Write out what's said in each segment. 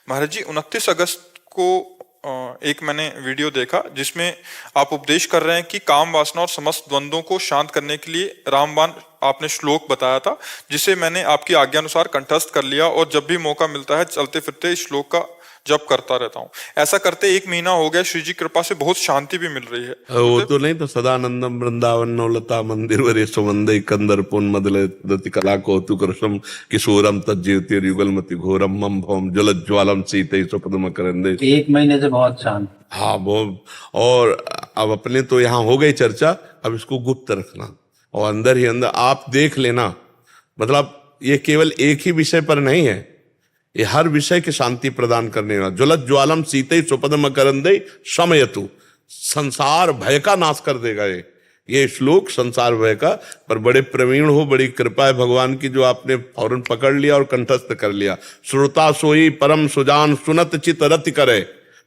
महाराज जी, 29 अगस्त को एक मैंने वीडियो देखा जिसमें आप उपदेश कर रहे हैं कि काम वासना और समस्त द्वंद्वों को शांत करने के लिए रामबाण आपने श्लोक बताया था, जिसे मैंने आपकी आज्ञा अनुसार कंठस्थ कर लिया और जब भी मौका मिलता है चलते फिरते इस श्लोक का जप करता रहता हूँ। ऐसा करते 1 महीना हो गया, श्री जी कृपा से बहुत शांति भी मिल रही है। वो तो नहीं तो सदानंदम वृंदावन नवलता मंदिर वरे सुमंदे कंदर पुन मदल दति कला कौतुक रसम किशोरम तज्जीवती युगलमति घोरम मम भौम जलज्वालम सीते सुपदम करंदे। 1 महीने से बहुत शांत। हाँ वो, और अब अपने तो यहाँ हो गई चर्चा, अब इसको गुप्त रखना और अंदर ही अंदर आप देख लेना। मतलब ये केवल एक ही विषय पर नहीं है, ये हर विषय की शांति प्रदान करने वाला। ज्वलत ज्वालम सीते सुपदम करंदे शमयतु, संसार भय का नाश कर देगा ये श्लोक, संसार भय का। पर बड़े प्रवीण हो, बड़ी कृपा है भगवान की जो आपने फौरन पकड़ लिया और कंठस्थ कर लिया। श्रोता सोई परम सुजान सुनत चित रति करे।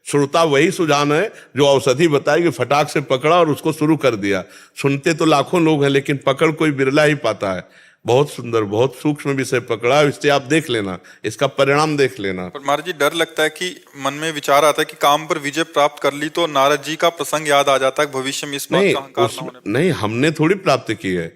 श्रोता वही सुजान है जो औषधि बताएगी, फटाक से पकड़ा और उसको शुरू कर दिया। सुनते तो लाखों लोग हैं लेकिन पकड़ कोई बिरला ही पाता है। बहुत सुंदर, बहुत सूक्ष्म विषय पकड़ा, इससे आप देख लेना, इसका परिणाम देख लेना। पर महाराज जी, डर लगता है कि मन में विचार आता है कि काम पर विजय प्राप्त कर ली तो नारद जी का प्रसंग याद आ जाता है, भविष्य में इस बात का अहंकार न होने। नहीं, हमने थोड़ी प्राप्त की है,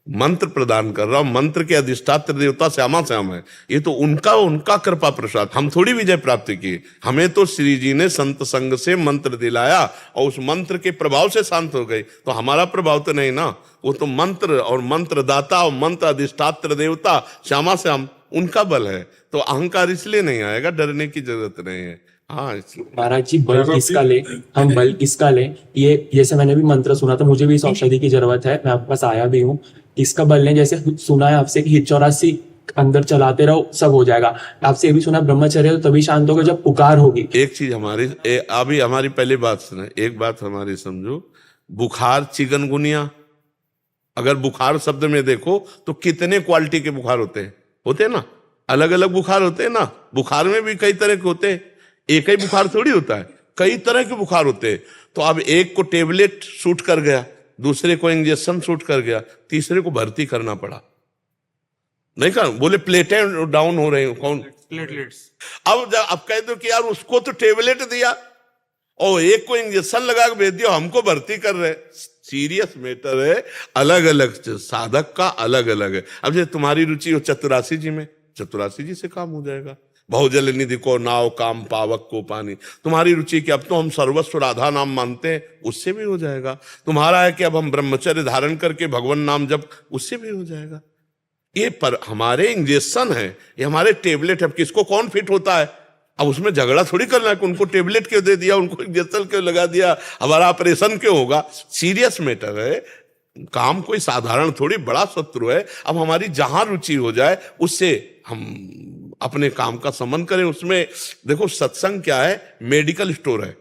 मंत्र प्रदान कर रहा हूं। मंत्र के अधिष्ठात्र देवता श्यामा श्याम है, ये तो उनका कृपा प्रसाद। हम थोड़ी विजय प्राप्त की, हमें तो श्री जी ने संत संग से मंत्र दिलाया और उस मंत्र के प्रभाव से शांत हो गई। तो हमारा प्रभाव तो नहीं ना, वो तो मंत्र और मंत्रदाता और मंत्र अधिष्ठात्र देवता श्यामा श्याम, उनका बल है। तो अहंकार इसलिए नहीं आएगा, डरने की जरूरत नहीं है। हाँ महाराज जी, बल किसका ले, हम बल किसका ले? ये जैसे मैंने भी मंत्र सुना था, मुझे भी इस औषधि की जरूरत है, मैं आपके पास आया भी हूँ। किसका बल लें? जैसे सुना है आपसे कि 84 अंदर चलाते रहो सब हो जाएगा। आपसे ये भी सुना ब्रह्मचर्य तो तभी शांत होगा जब पुकार होगी। एक चीज अभी हमारी पहली बात सुने, एक बात हमारी समझो। बुखार, चिकनगुनिया, अगर बुखार शब्द में देखो तो कितने क्वालिटी के बुखार होते हैं ना, अलग अलग बुखार होते हैं ना। बुखार में भी कई तरह के होते हैं, एक ही बुखार थोड़ी होता है, कई तरह के बुखार होते हैं। तो अब एक को टेबलेट सूट कर गया, दूसरे को इंजेक्शन सूट कर गया, तीसरे को भर्ती करना पड़ा। नहीं कर बोले प्लेटें डाउन हो रहे हैं, कौन? प्लेटलेट्स। अब कह दो कि यार उसको तो टेबलेट दिया और एक को इंजेक्शन लगा के भेज दिया, हमको भर्ती कर रहे। सीरियस मैटर है, अलग अलग साधक का अलग अलग है। अब जैसे तुम्हारी रुचि हो चतुरासी जी में, चतुरासी जी से काम हो जाएगा। बहुजल निधि को नाव, काम पावक को पानी। तुम्हारी रुचि कि अब तो हम सर्वस्व राधा नाम मानते हैं, उससे भी हो जाएगा। तुम्हारा है कि अब हम ब्रह्मचर्य धारण करके भगवान नाम जप, उससे भी हो जाएगा। ये पर हमारे इंजेक्शन है, ये हमारे टेबलेट है। किसको कौन फिट होता है, अब उसमें झगड़ा थोड़ी करना है कि उनको टेबलेट क्यों दे दिया, उनको इंजेक्शन क्यों लगा दिया, हमारा ऑपरेशन क्यों होगा। सीरियस मैटर है, काम कोई साधारण थोड़ी, बड़ा शत्रु है। अब हमारी जहां रुचि हो जाए उससे हम अपने काम का संबंध करें। उसमें देखो सत्संग क्या है, मेडिकल स्टोर है।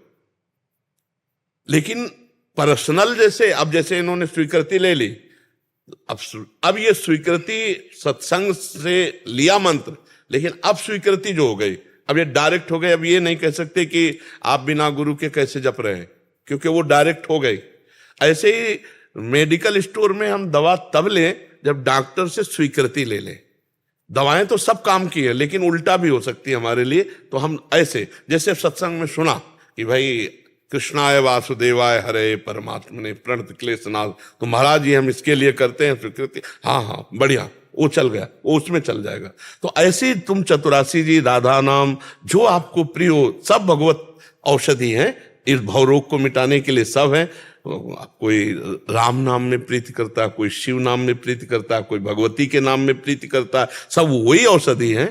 लेकिन पर्सनल जैसे इन्होंने स्वीकृति ले ली, अब ये स्वीकृति सत्संग से लिया मंत्र, लेकिन अब स्वीकृति जो हो गई, अब ये डायरेक्ट हो गए। अब ये नहीं कह सकते कि आप बिना गुरु के कैसे जप रहे हैं, क्योंकि वो डायरेक्ट हो गई। ऐसे ही मेडिकल स्टोर में हम दवा तब लें जब डॉक्टर से स्वीकृति ले लें। दवाएं तो सब काम की है, लेकिन उल्टा भी हो सकती है हमारे लिए। तो हम ऐसे, जैसे सत्संग में सुना कि भाई कृष्णाय वासुदेवाय हरे परमात्मने प्रणत क्लेशनाथ, तो महाराज ये हम इसके लिए करते हैं स्वीकृति। हाँ बढ़िया, वो चल गया, वो उसमें चल जाएगा। तो ऐसे तुम चतुरासी जी, राधा नाम, जो आपको प्रिय हो, सब भगवत औषधि हैं इस भवरोग को मिटाने के लिए, सब हैं। कोई राम नाम में प्रीति करता है, कोई शिव नाम में प्रीति करता है, कोई भगवती के नाम में प्रीति करता है, सब वही औषधि हैं।